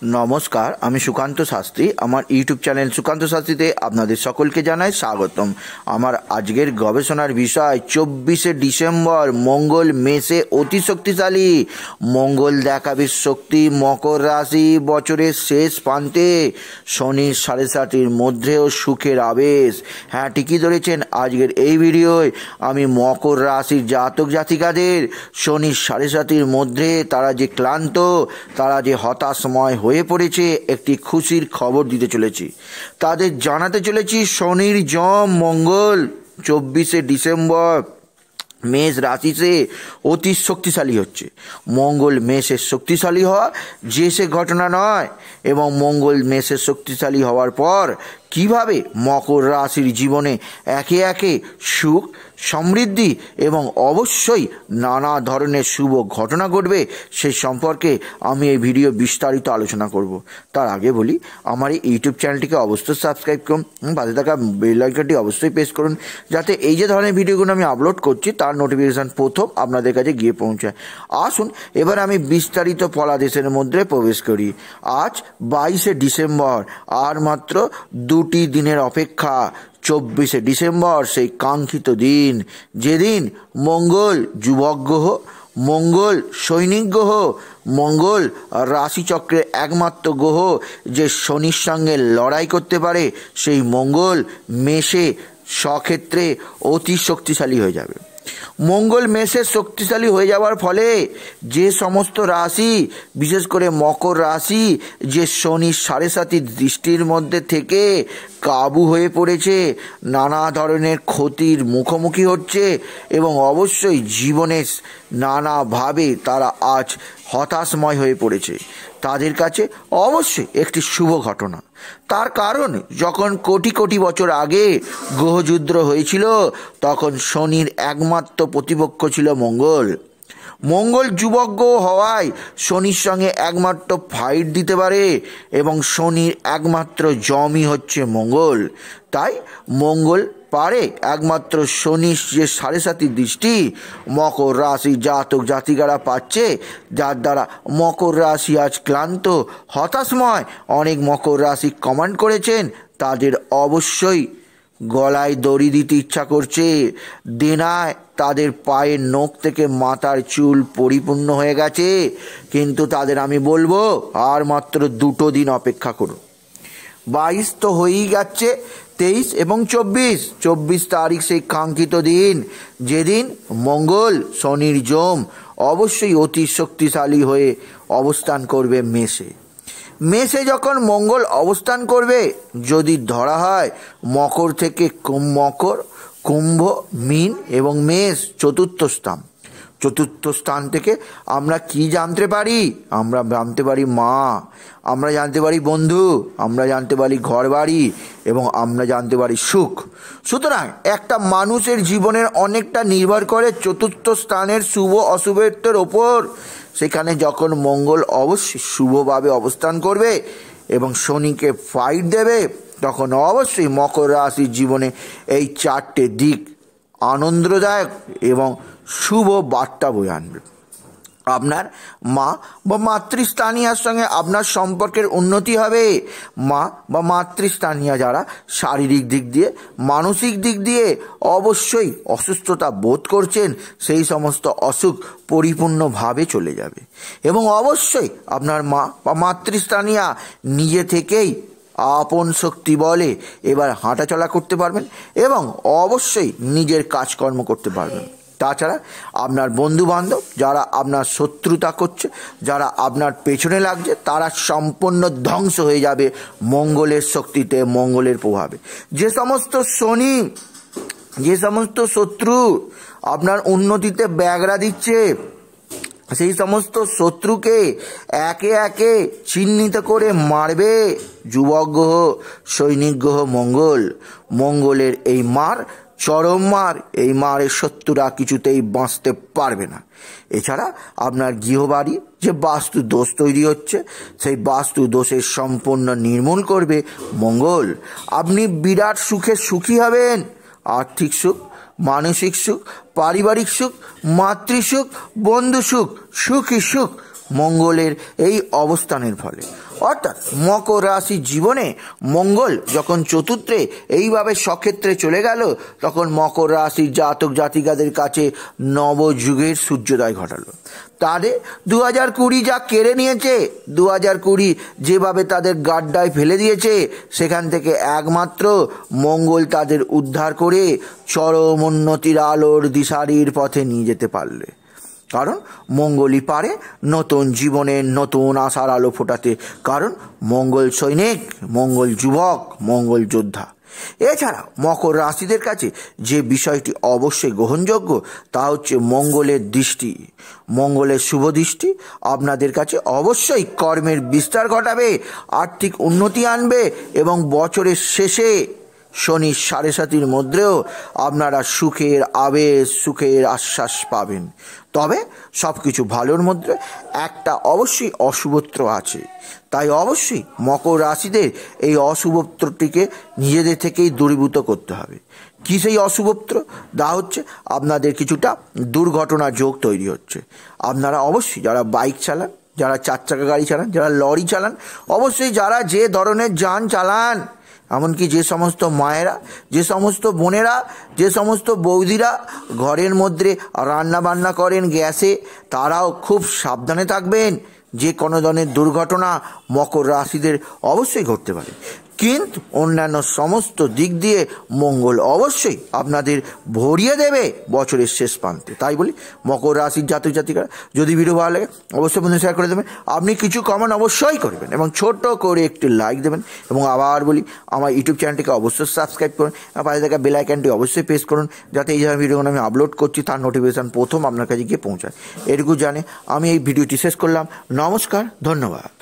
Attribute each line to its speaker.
Speaker 1: नमस्कार आमी सुकान्त शास्त्री आमार यूट्यूब चैनल सुकान्त शास्त्रीते आपनादेर सकलके जानाई स्वागतम। आमार आजकेर गवेषणार विषय 24 डिसेम्बर मंगल मेषे अति शक्तिशाली। मंगल देखाबे शक्ति मकर राशि। बछरेर शेष प्रान्ते शनि 7.5 मध्येও सुखेर आवेश। हाँ ठीकই धरेছেন, आजकेर এই ভিডিওয় আমি মকর রাশির জাতক জাতিকাদের শনি 7.5 মধ্যে তারা যে ক্লান্ত, তারা যে হতাশময় হয়ে পড়েছে একটি খুশির খবর দিতে চলেছি। তাদের জানাতে চলেছি শনির জম মঙ্গল 24 ডিসেম্বর মেষ রাশিতে অতি শক্তিশালী হচ্ছে। মঙ্গল মেষের শক্তিশালী হওয়া যে সে ঘটনা নয়, এবং মঙ্গল মেষের শক্তিশালী হওয়ার পর কিভাবে মকর রাশির জীবনে একে একে সুখ সমৃদ্ধি এবং অবশ্যই নানা ধরনের শুভ ঘটনা ঘটবে সেই সম্পর্কে আমি এই ভিডিও বিস্তারিত আলোচনা করব। তার আগে বলি, আমার এই ইউটিউব চ্যানেলটিকে অবশ্যই সাবস্ক্রাইব করুন, পাশে থাকা বেল আইকনটি অবশ্যই প্রেস করুন, যাতে এই যে ধরনের ভিডিওগুলো আমি আপলোড করছি তার নোটিফিকেশান প্রথম আপনাদের কাছে গিয়ে পৌঁছায়। আসুন এবার আমি বিস্তারিত ফলাদেশের মধ্যে প্রবেশ করি। আজ 22 ডিসেম্বর, আর মাত্র 2টি দিনের অপেক্ষা। 24 ডিসেম্বর সেই কাঙ্ক্ষিত দিন, যেদিন মঙ্গল যুবক গ্রহ, মঙ্গল সৈনিক গ্রহ, মঙ্গল রাশিচক্রের একমাত্র গ্রহ যে শনির সঙ্গে লড়াই করতে পারে, সেই মঙ্গল মেষে স্বক্ষেত্রে অতি শক্তিশালী হয়ে যাবে। মঙ্গল মেষে শক্তিশালী হয়ে যাওয়ার ফলে যে সমস্ত রাশি, বিশেষ করে মকর রাশি, যে শনি 7.5 দৃষ্টির মধ্যে থেকে কাবু হয়ে পড়েছে, নানা ধরনের ক্ষতির মুখোমুখি হচ্ছে এবং অবশ্যই জীবনের নানাভাবে তারা আজ হতাশময় হয়ে পড়েছে, তাদের কাছে অবশ্যই একটি শুভ ঘটনা। তার কারণ, যখন কোটি কোটি বছর আগে গ্রহযুদ্ধ হয়েছিল তখন শনির একমাত্র প্রতিপক্ষ ছিল মঙ্গল। মঙ্গল যুবক গ্রহ হওয়ায় শনির সঙ্গে একমাত্র ফাইট দিতে পারে, এবং শনির একমাত্র জমই হচ্ছে মঙ্গল। তাই মঙ্গল পারে একমাত্র শনির যে 7.5 দৃষ্টি মকর রাশি জাতক জাতিকারা পাচ্ছে, যার দ্বারা মকর রাশি আজ ক্লান্ত হতাশময়। অনেক মকর রাশি কমেন্ট করেছেন তাদের অবশ্যই গলায় দড়ি দিতে ইচ্ছা করছে, দেনায় তাদের পায়ের নখ থেকে মাথার চুল পরিপূর্ণ হয়ে গেছে। কিন্তু তাদের আমি বলবো আর মাত্র 2টো দিন অপেক্ষা করুন। 22 তো হয়েই যাচ্ছে, 23 এবং 24 তারিখ সেই কাঙ্ক্ষিত দিন, যেদিন মঙ্গল শনির জম অবশ্যই অতি শক্তিশালী হয়ে অবস্থান করবে মেষে। মেষে যখন মঙ্গল অবস্থান করবে, যদি ধরা হয় মকর থেকে মকর, কুম্ভ, মীন এবং মেষ চতুর্থ স্থান থেকে আমরা কি জানতে পারি? আমরা জানতে পারি মা, আমরা জানতে পারি বন্ধু, আমরা জানতে পারি ঘর বাড়ি, এবং আমরা জানতে পারি সুখ। সুতরাং একটা মানুষের জীবনের অনেকটা নির্ভর করে চতুর্থ স্থানের শুভ অশুভত্বের ওপর। সেখানে যখন মঙ্গল অবশ্যই শুভভাবে অবস্থান করবে এবং শনিকে ফাইট দেবে, তখন অবশ্যই মকর রাশির জীবনে এই 4টে দিক আনন্দদায়ক এবং শুভ বার্তা বয়ে আনবে। আপনার মা বা মাতৃস্থানীয়ার সঙ্গে আপনার সম্পর্কের উন্নতি হবে। মা বা মাতৃস্থানীয়া যারা শারীরিক দিক দিয়ে মানসিক দিক দিয়ে অবশ্যই অসুস্থতা বোধ করছেন, সেই সমস্ত অসুখ পরিপূর্ণভাবে চলে যাবে, এবং অবশ্যই আপনার মা বা মাতৃস্থানীয়া নিজে থেকেই আপন শক্তি বলে এবার হাঁটাচলা করতে পারবেন এবং অবশ্যই নিজের কাজকর্ম করতে পারবেন। তাছাড়া আপনার বন্ধুবান্ধব যারা আপনার শত্রুতা করছে, যারা আপনার পেছনে লাগছে, তারা সম্পূর্ণ ধ্বংস হয়ে যাবে মঙ্গলের শক্তিতে, মঙ্গলের প্রভাবে। যে সমস্ত শনি, যে সমস্ত শত্রু আপনার উন্নতিতে ব্যাঘাত দিচ্ছে, সেই সমস্ত শত্রুকে একে একে চিহ্নিত করে মারবে যুবক গ্রহ, সৈনিক গ্রহ মঙ্গল। মঙ্গলের এই মার চরম মার, এই মারের শত্রুরা কিছুতেই বাঁচতে পারবে না। এছাড়া আপনার গৃহবাড়ি যে বাস্তু দোষ তৈরি হচ্ছে, সেই বাস্তু দোষের সম্পূর্ণ নির্মূল করবে মঙ্গল। আপনি বিরাট সুখে সুখী হবেন, আর্থিক সুখ, মানসিক সুখ, পারিবারিক সুখ, মাতৃসুখ, বন্ধু সুখ, সুখী সুখ মঙ্গলের এই অবস্থানের ফলে। অর্থাৎ মকর রাশির জীবনে মঙ্গল যখন চতুর্থে এইভাবে সক্ষেত্রে চলে গেল, তখন মকর রাশির জাতক জাতিকাদের কাছে নবযুগের সূর্যোদয় ঘটালো। তাদের 2020 যা কেড়ে নিয়েছে, 2020 যেভাবে তাদের গাড্ডায় ফেলে দিয়েছে, সেখান থেকে একমাত্র মঙ্গল তাদের উদ্ধার করে চরম উন্নতির আলোর দিশারির পথে নিয়ে যেতে পারলে। কারণ মঙ্গলই পারে নতুন জীবনের নতুন আশার আলো ফোটাতে। কারণ মঙ্গল সৈনিক, মঙ্গল যুবক, মঙ্গল যোদ্ধা। এছাড়া মকর রাশিদের কাছে যে বিষয়টি অবশ্যই গ্রহণযোগ্য তা হচ্ছে মঙ্গলের দৃষ্টি। মঙ্গলের শুভ দৃষ্টি আপনাদের কাছে অবশ্যই কর্মের বিস্তার ঘটাবে, আর্থিক উন্নতি আনবে এবং বছরের শেষে শনি 7.5 মধ্যেও আপনারা সুখের আবেশ, সুখের আশ্বাস পাবেন। তবে সব কিছু ভালোর মধ্যে একটা অবশ্যই অশুভত্র আছে। তাই অবশ্যই মকর রাশিদের এই অশুভত্রটিকে নিজেদের থেকেই দূরীভূত করতে হবে। কি সেই অশুভত্র? তা হচ্ছে আপনাদের কিছুটা দুর্ঘটনা যোগ তৈরি হচ্ছে। আপনারা অবশ্যই যারা বাইক চালান, যারা 4 চাকা গাড়ি চালান, যারা লরি চালান, অবশ্যই যারা যে ধরনের যান চালান, এমনকি যে সমস্ত মায়েরা, যে সমস্ত বোনেরা, যে সমস্ত বৌদিরা ঘরের মধ্যে রান্না বান্না করেন গ্যাসে, তারাও খুব সাবধানে থাকবেন। যে কোনো ধরনের দুর্ঘটনা মকর রাশিদের অবশ্যই ঘটতে পারে, কিন্তু অন্যান্য সমস্ত দিক দিয়ে মঙ্গল অবশ্যই আপনাদের ভরিয়ে দেবে বছরের শেষ প্রান্তে। তাই বলি মকর রাশির জাতক জাতিকারা, যদি ভিডিও ভালো লাগে অবশ্যই বন্ধু শেয়ার করে দেবেন। আপনি কিছু কমেন্ট অবশ্যই করবেন এবং ছোট করে একটি লাইক দেবেন। এবং আবার বলি, আমার ইউটিউব চ্যানেলটিকে অবশ্যই সাবস্ক্রাইব করুন, পাশে থাকা বেল আইকনটি অবশ্যই প্রেস করুন, যাতে এই ধরনের ভিডিওগুলো আমি আপলোড করছি তার নোটিফিকেশান প্রথম আপনার কাছে গিয়ে পৌঁছায়। এটুকু জানে আমি এই ভিডিওটি শেষ করলাম। নমস্কার, ধন্যবাদ।